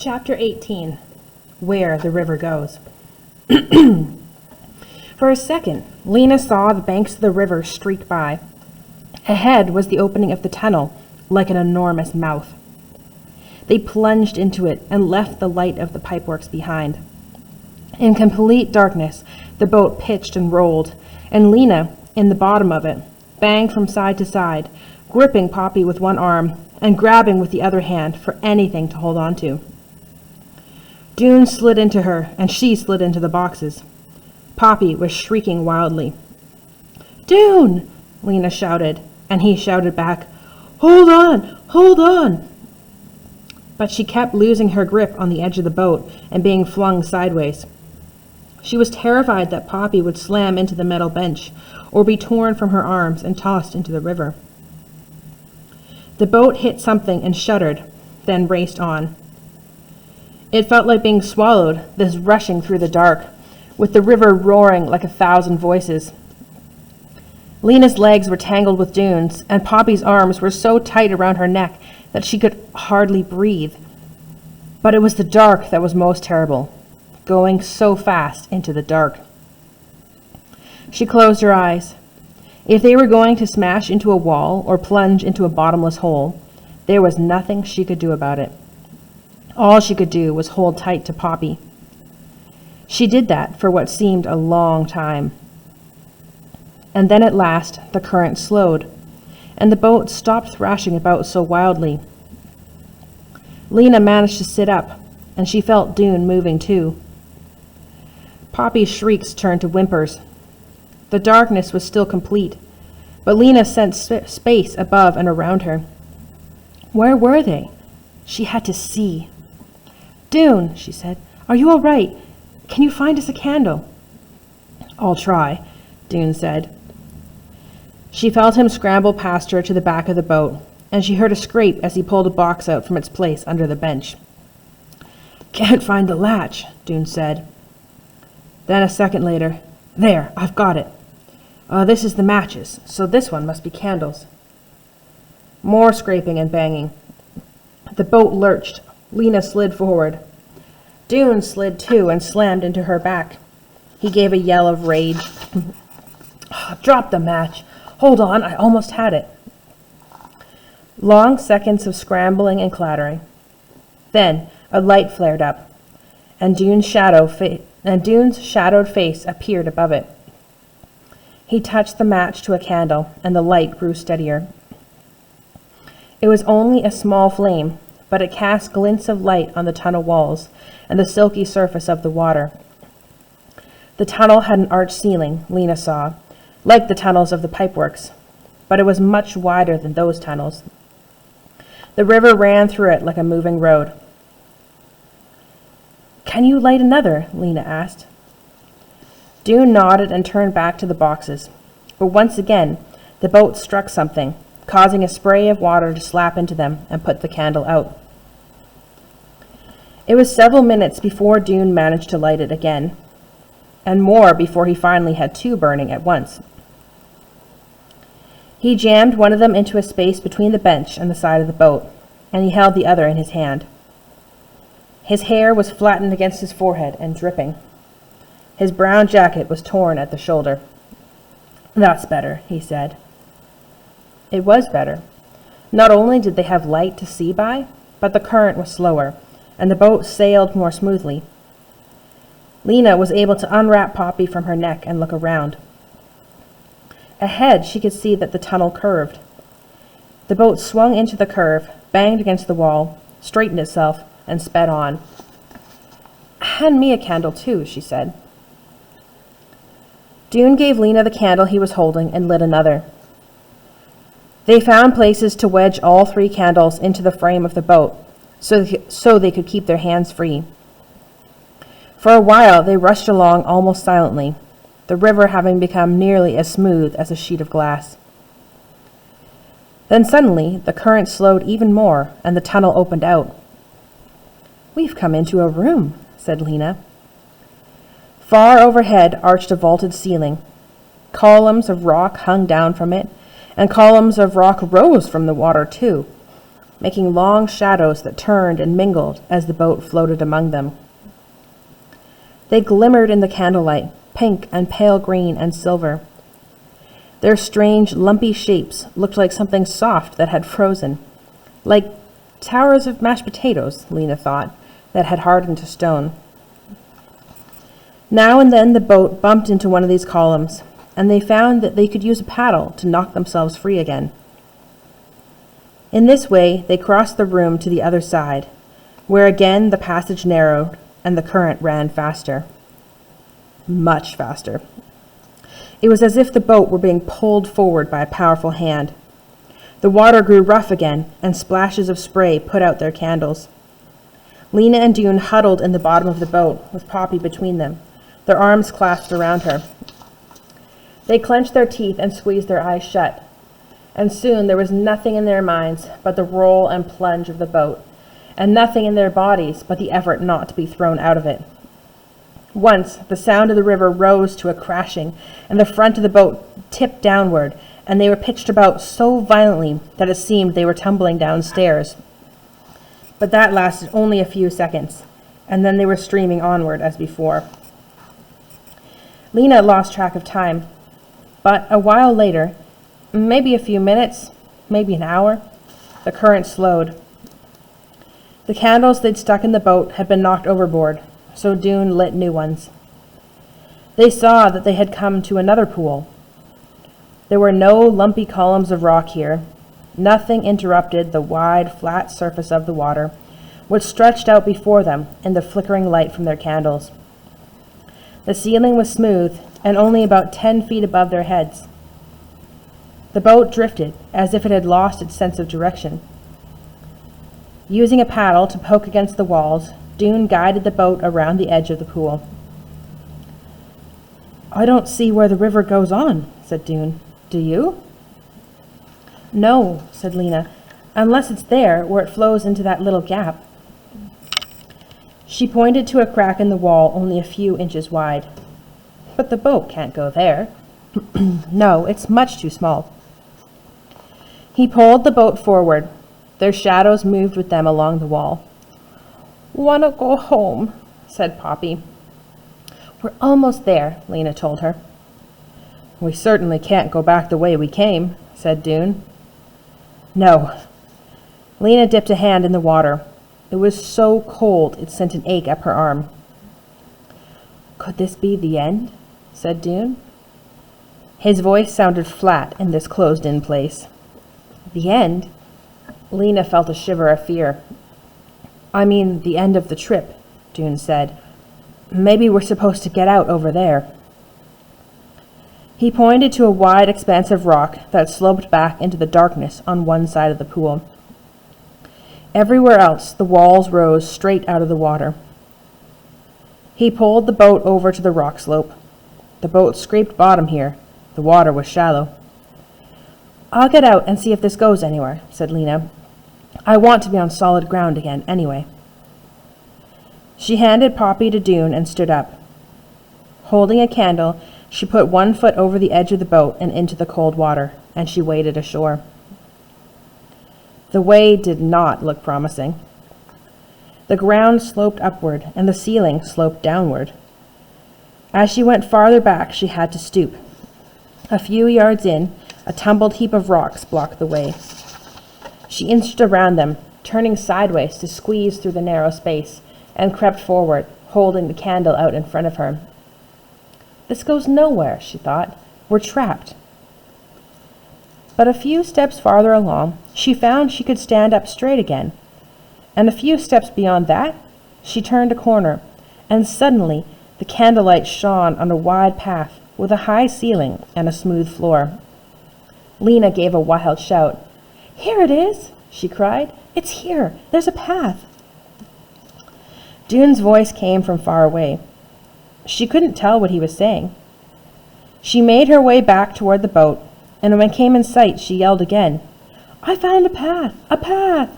Chapter 18. Where the River Goes. For a second, Lena saw the banks of the river streak by. Ahead was the opening of the tunnel, like an enormous mouth. They plunged into it and left the light of the pipeworks behind. In complete darkness, the boat pitched and rolled, and Lena, in the bottom of it, banged from side to side, gripping Poppy with one arm and grabbing with the other hand for anything to hold on to. Dune slid into her, and she slid into the boxes. Poppy was shrieking wildly. "Dune!" Lena shouted, and he shouted back, "Hold on! Hold on!" But she kept losing her grip on the edge of the boat and being flung sideways. She was terrified that Poppy would slam into the metal bench or be torn from her arms and tossed into the river. The boat hit something and shuddered, then raced on. It felt like being swallowed, this rushing through the dark, with the river roaring like 1,000 voices. Lena's legs were tangled with Dune's, and Poppy's arms were so tight around her neck that she could hardly breathe. But it was the dark that was most terrible, going so fast into the dark. She closed her eyes. If they were going to smash into a wall or plunge into a bottomless hole, there was nothing she could do about it. All she could do was hold tight to Poppy. She did that for what seemed a long time. And then at last the current slowed, and the boat stopped thrashing about so wildly. Lena managed to sit up, and she felt Dune moving too. Poppy's shrieks turned to whimpers. The darkness was still complete, but Lena sensed space above and around her. Where were they? She had to see. "Dune," she said, "are you all right? Can you find us a candle?" "I'll try," Dune said. She felt him scramble past her to the back of the boat, and she heard a scrape as he pulled a box out from its place under the bench. "Can't find the latch," Dune said. Then a second later, "There, I've got it. This is the matches, so this one must be candles." More scraping and banging. The boat lurched. Lena slid forward. Dune slid too and slammed into her back. He gave a yell of rage. "Drop the match. Hold on, I almost had it." Long seconds of scrambling and clattering. Then a light flared up, and Dune's shadowed face appeared above it. He touched the match to a candle, and the light grew steadier. It was only a small flame, but it cast glints of light on the tunnel walls and the silky surface of the water. The tunnel had an arched ceiling, Lena saw, like the tunnels of the pipeworks, but it was much wider than those tunnels. The river ran through it like a moving road. "Can you light another?" Lena asked. Dune nodded and turned back to the boxes, but once again the boat struck something, causing a spray of water to slap into them and put the candle out. It was several minutes before Dune managed to light it again, and more before he finally had two burning at once. He jammed one of them into a space between the bench and the side of the boat, and he held the other in his hand. His hair was flattened against his forehead and dripping. His brown jacket was torn at the shoulder. "That's better," he said. It was better. Not only did they have light to see by, but the current was slower, and the boat sailed more smoothly. Lena was able to unwrap Poppy from her neck and look around. Ahead, she could see that the tunnel curved. The boat swung into the curve, banged against the wall, straightened itself, and sped on. "Hand me a candle, too," she said. Dune gave Lena the candle he was holding and lit another. They found places to wedge all three candles into the frame of the boat, so they could keep their hands free. For a while they rushed along almost silently, the river having become nearly as smooth as a sheet of glass. Then suddenly the current slowed even more, and the tunnel opened out. "We've come into a room," said Lena. Far overhead arched a vaulted ceiling. Columns of rock hung down from it, and columns of rock rose from the water too. making long shadows that turned and mingled as the boat floated among them. They glimmered in the candlelight, pink and pale green and silver. Their strange, lumpy shapes looked like something soft that had frozen, like towers of mashed potatoes, Lena thought, that had hardened to stone. Now and then the boat bumped into one of these columns, and they found that they could use a paddle to knock themselves free again. In this way, they crossed the room to the other side, where again the passage narrowed and the current ran faster. Much faster. It was as if the boat were being pulled forward by a powerful hand. The water grew rough again, and splashes of spray put out their candles. Lena and Dune huddled in the bottom of the boat, with Poppy between them, their arms clasped around her. They clenched their teeth and squeezed their eyes shut, and soon there was nothing in their minds but the roll and plunge of the boat, and nothing in their bodies but the effort not to be thrown out of it. Once, the sound of the river rose to a crashing, and the front of the boat tipped downward, and they were pitched about so violently that it seemed they were tumbling downstairs. But that lasted only a few seconds, and then they were streaming onward as before. Lena lost track of time, but a while later, maybe a few minutes, maybe an hour, the current slowed. The candles they'd stuck in the boat had been knocked overboard, so Dune lit new ones. They saw that they had come to another pool. There were no lumpy columns of rock here. Nothing interrupted the wide, flat surface of the water, which stretched out before them in the flickering light from their candles. The ceiling was smooth and only about 10 feet above their heads. The boat drifted as if it had lost its sense of direction. Using a paddle to poke against the walls, Dune guided the boat around the edge of the pool. "I don't see where the river goes on," said Dune. "Do you?" "No," said Lena, "unless it's there where it flows into that little gap." She pointed to a crack in the wall only a few inches wide. "But the boat can't go there." "No, it's much too small." He pulled the boat forward. Their shadows moved with them along the wall. "Wanna go home," said Poppy. "We're almost there," Lena told her. "We certainly can't go back the way we came," said Dune. "No." Lena dipped a hand in the water. It was so cold it sent an ache up her arm. "Could this be the end?" said Dune. His voice sounded flat in this closed-in place. "The end?" Lena felt a shiver of fear. "I mean the end of the trip," Dune said. "Maybe we're supposed to get out over there." He pointed to a wide expanse of rock that sloped back into the darkness on one side of the pool. Everywhere else, the walls rose straight out of the water. He pulled the boat over to the rock slope. The boat scraped bottom here. The water was shallow. "I'll get out and see if this goes anywhere," said Lena. "I want to be on solid ground again, anyway." She handed Poppy to Dune and stood up. Holding a candle, she put one foot over the edge of the boat and into the cold water, and she waded ashore. The way did not look promising. The ground sloped upward, and the ceiling sloped downward. As she went farther back, she had to stoop. A few yards in, a tumbled heap of rocks blocked the way. She inched around them, turning sideways to squeeze through the narrow space, and crept forward, holding the candle out in front of her. "This goes nowhere," she thought. "We're trapped." But a few steps farther along, she found she could stand up straight again. And a few steps beyond that, she turned a corner, and suddenly the candlelight shone on a wide path with a high ceiling and a smooth floor. Lena gave a wild shout. "Here it is!" she cried. "It's here! There's a path!" Dune's voice came from far away. She couldn't tell what he was saying. She made her way back toward the boat, and when it came in sight, she yelled again, "I found a path! A path!"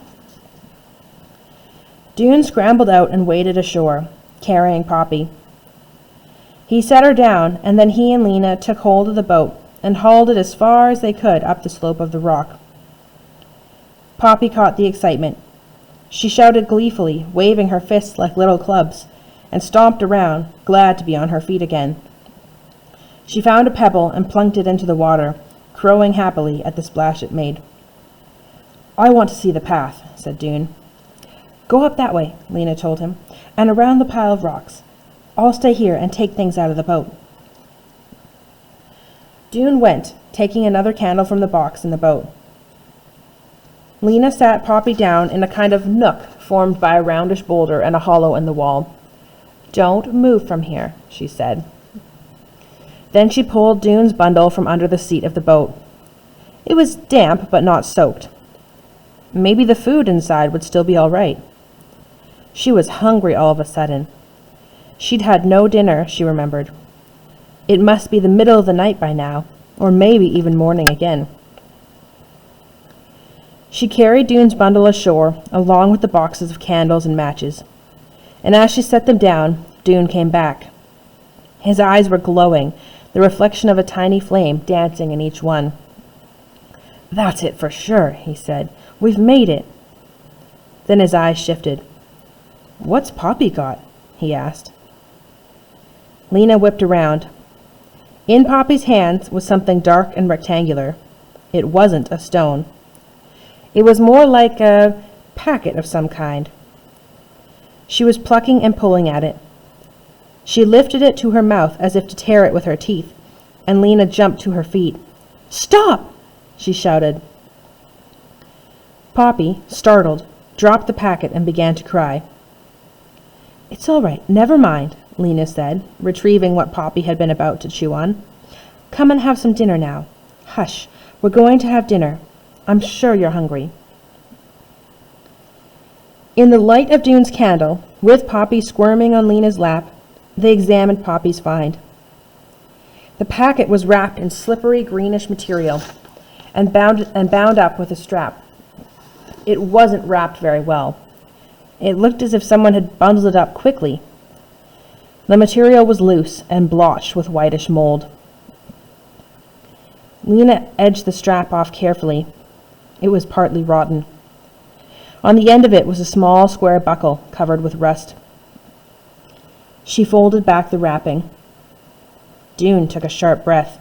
Dune scrambled out and waded ashore, carrying Poppy. He set her down, and then he and Lena took hold of the boat and hauled it as far as they could up the slope of the rock. Poppy caught the excitement. She shouted gleefully, waving her fists like little clubs, and stomped around, glad to be on her feet again. She found a pebble and plunked it into the water, crowing happily at the splash it made. "I want to see the path," said Dune. "Go up that way," Lena told him, "and around the pile of rocks. I'll stay here and take things out of the boat." Dune went, taking another candle from the box in the boat. Lena sat Poppy down in a kind of nook formed by a roundish boulder and a hollow in the wall. "Don't move from here," she said. Then she pulled Dune's bundle from under the seat of the boat. It was damp, but not soaked. Maybe the food inside would still be all right. She was hungry all of a sudden. She'd had no dinner, she remembered. It must be the middle of the night by now, or maybe even morning again. She carried Dune's bundle ashore, along with the boxes of candles and matches. And as she set them down, Dune came back. His eyes were glowing, the reflection of a tiny flame dancing in each one. "That's it for sure," he said. "We've made it." Then his eyes shifted. "What's Poppy got?" he asked. Lena whipped around. In Poppy's hands was something dark and rectangular. It wasn't a stone. It was more like a packet of some kind. She was plucking and pulling at it. She lifted it to her mouth as if to tear it with her teeth, and Lena jumped to her feet. "Stop!" she shouted. Poppy, startled, dropped the packet and began to cry. "It's all right, never mind," Lena said, retrieving what Poppy had been about to chew on. "Come and have some dinner now. Hush, we're going to have dinner. I'm sure you're hungry." In the light of Dune's candle, with Poppy squirming on Lena's lap, they examined Poppy's find. The packet was wrapped in slippery greenish material and bound up with a strap. It wasn't wrapped very well. It looked as if someone had bundled it up quickly. The material was loose and blotched with whitish mold. Lena edged the strap off carefully. It was partly rotten. On the end of it was a small square buckle covered with rust. She folded back the wrapping. Dune took a sharp breath.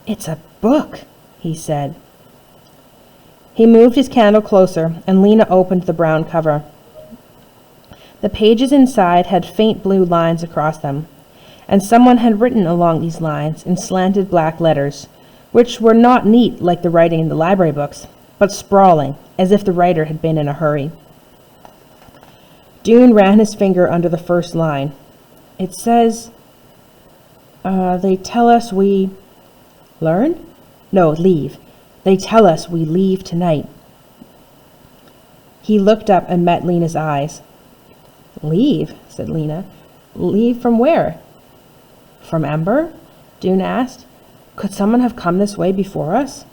"It's a book," he said. He moved his candle closer, and Lena opened the brown cover. The pages inside had faint blue lines across them, and someone had written along these lines in slanted black letters, which were not neat like the writing in the library books, but sprawling, as if the writer had been in a hurry. Dune ran his finger under the first line. It says, "They tell us we learn? No, leave. They tell us we leave tonight." He looked up and met Lena's eyes. "Leave?" said Lena. "Leave from where?" "From Ember?" Dune asked. "Could someone have come this way before us?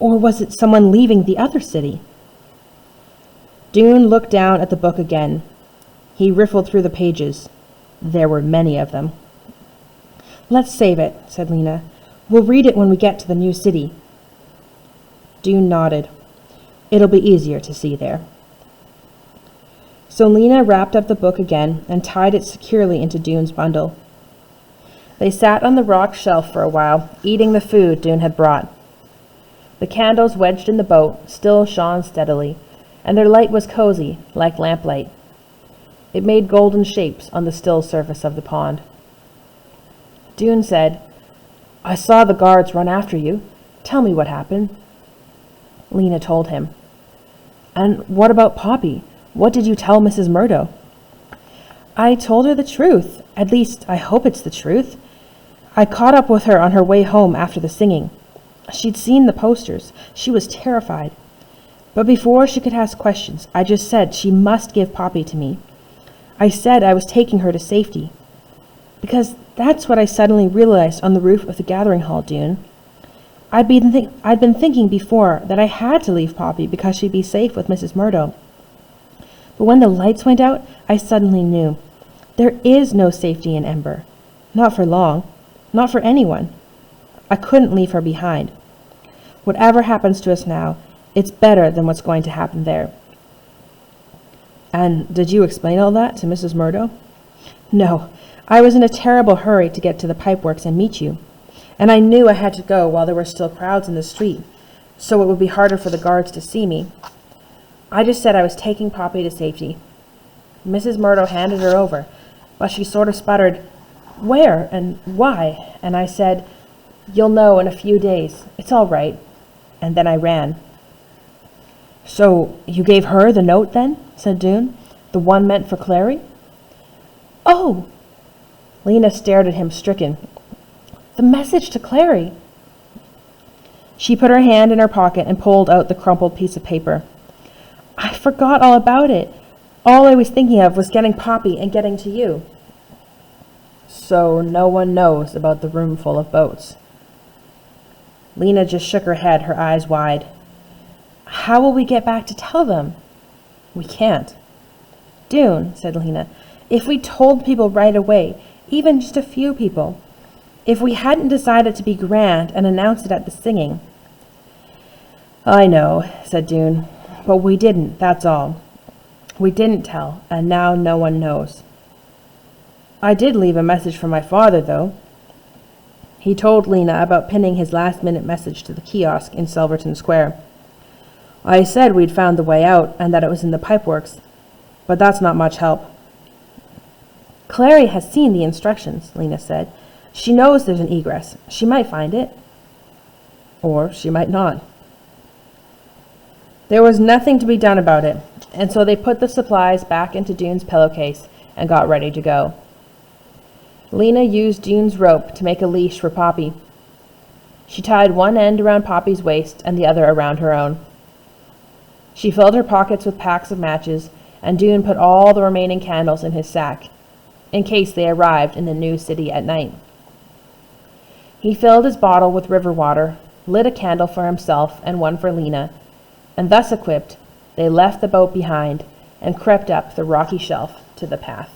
Or was it someone leaving the other city?" Dune looked down at the book again. He riffled through the pages. There were many of them. "Let's save it," said Lena. "We'll read it when we get to the new city." Dune nodded. "It'll be easier to see there." So Lena wrapped up the book again and tied it securely into Dune's bundle. They sat on the rock shelf for a while, eating the food Dune had brought. The candles wedged in the boat still shone steadily, and their light was cozy, like lamplight. It made golden shapes on the still surface of the pond. Dune said, "I saw the guards run after you. Tell me what happened." Lena told him. "And what about Poppy? What did you tell Mrs. Murdo?" "I told her the truth. At least, I hope it's the truth. I caught up with her on her way home after the singing. She'd seen the posters. She was terrified. But before she could ask questions, I just said she must give Poppy to me. I said I was taking her to safety. Because that's what I suddenly realized on the roof of the gathering hall, Dune. I'd been thinking before that I had to leave Poppy because she'd be safe with Mrs. Murdo. But when the lights went out, I suddenly knew. There is no safety in Ember. Not for long. Not for anyone. I couldn't leave her behind. Whatever happens to us now, It's better than what's going to happen there." "And did you explain all that to Mrs. Murdo?" "No. I was in a terrible hurry to get to the pipeworks and meet you. And I knew I had to go while there were still crowds in the street, so it would be harder for the guards to see me. I just said I was taking Poppy to safety." Mrs. Murdo handed her over, but she sort of sputtered, "Where and why?" And I said, "You'll know in a few days. It's all right." And then I ran. "So you gave her the note then?" said Dune. "The one meant for Clary?" "Oh!" Lena stared at him, stricken. "The message to Clary." She put her hand in her pocket and pulled out the crumpled piece of paper. "I forgot all about it. All I was thinking of was getting Poppy and getting to you." "So no one knows about the room full of boats?" Lena just shook her head, her eyes wide. "How will we get back to tell them?" "We can't." "Dune," said Lena, "if we told people right away, even just a few people, if we hadn't decided to be grand and announced it at the singing." "I know," said Dune, "but we didn't, that's all. We didn't tell, and now no one knows." "I did leave a message for my father, though." He told Lena about pinning his last-minute message to the kiosk in Silverton Square. "I said we'd found the way out and that it was in the pipeworks, but that's not much help." "Clary has seen the instructions," Lena said. "She knows there's an egress. She might find it." Or she might not. There was nothing to be done about it, and so they put the supplies back into Dune's pillowcase and got ready to go. Lena used Dune's rope to make a leash for Poppy. She tied one end around Poppy's waist and the other around her own. She filled her pockets with packs of matches, and Dune put all the remaining candles in his sack, in case they arrived in the new city at night. He filled his bottle with river water, lit a candle for himself and one for Lena, and thus equipped, they left the boat behind and crept up the rocky shelf to the path.